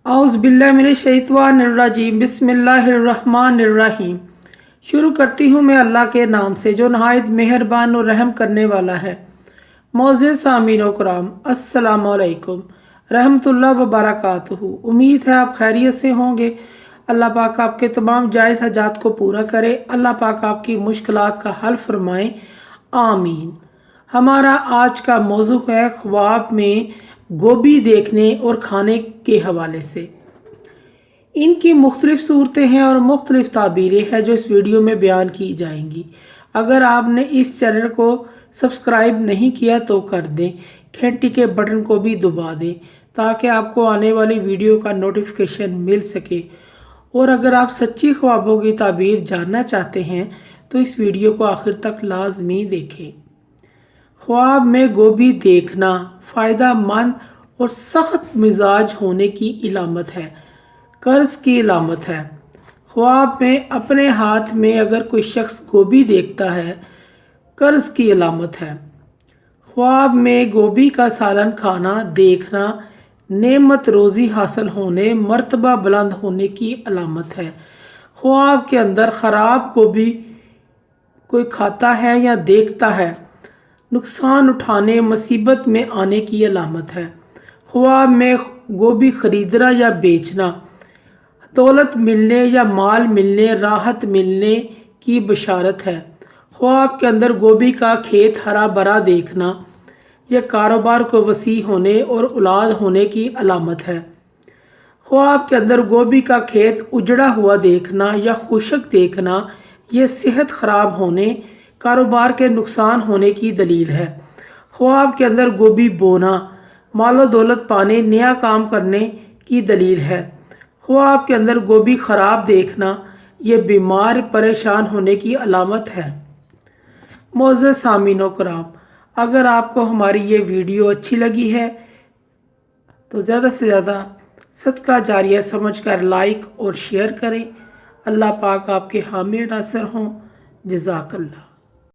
औज़ बिल्लाहि मिनश्शैतानिर्रजीम बिस्मिल्लाहिर्रहमानिर्रहीम। शुरू करती हूँ मैं अल्लाह के नाम से जो नहायत मेहरबान और रहम करने वाला है। मोअज़्ज़िज़ सामीन व कराम, अस्सलामु अलैकुम रहमतुल्लाह व बरकातुहू। उम्मीद है आप खैरियत से होंगे। अल्लाह पाक आपके तमाम जायज़ हजात को पूरा करे। अल्लाह पाक आपकी मुश्किलात का हल फरमाएँ, आमीन। हमारा आज का मौजू है ख्वाब में गोभी देखने और खाने के हवाले से। इनकी मुख्तलिफ सूरतें हैं और मुख्तलिफ ताबीरें हैं जो इस वीडियो में बयान की जाएंगी। अगर आपने इस चैनल को सब्सक्राइब नहीं किया तो कर दें, घंटी के बटन को भी दबा दें ताकि आपको आने वाली वीडियो का नोटिफिकेशन मिल सके। और अगर आप सच्ची ख्वाबों की ताबीर जानना चाहते हैं तो इस वीडियो को आखिर तक लाजमी देखें। ख्वाब में गोभी देखना फ़ायदा मंद और सख्त मिजाज होने की इलामत है, कर्ज की इलामत है। ख्वाब में अपने हाथ में अगर कोई शख्स गोभी देखता है, कर्ज की इलामत है। ख्वाब में गोभी का सालन खाना देखना नेमत रोज़ी हासिल होने, मर्तबा बुलंद होने की अलामत है। ख्वाब के अंदर ख़राब गोभी कोई खाता है या देखता है, नुकसान उठाने, मुसीबत में आने की अलामत है। ख्वाब में गोभी खरीदना या बेचना दौलत मिलने या माल मिलने, राहत मिलने की बशारत है। ख्वाब के अंदर गोभी का खेत हरा भरा देखना यह कारोबार को वसी होने और औलाद होने की अलामत है। ख्वाब के अंदर गोभी का खेत उजड़ा हुआ देखना या खुशक देखना यह सेहत ख़राब होने, कारोबार के नुकसान होने की दलील है। ख्वाब के अंदर गोभी बोना मालो दौलत पाने, नया काम करने की दलील है। ख्वाब के अंदर गोभी ख़राब देखना यह बीमार परेशान होने की अलामत है। मोअज़्ज़िज़ सामीन व कराम, अगर आपको हमारी ये वीडियो अच्छी लगी है तो ज़्यादा से ज़्यादा सदका जारिया समझकर लाइक और शेयर करें। अल्लाह पाक आपके हामी नासर हों। जज़ाकल्लाह।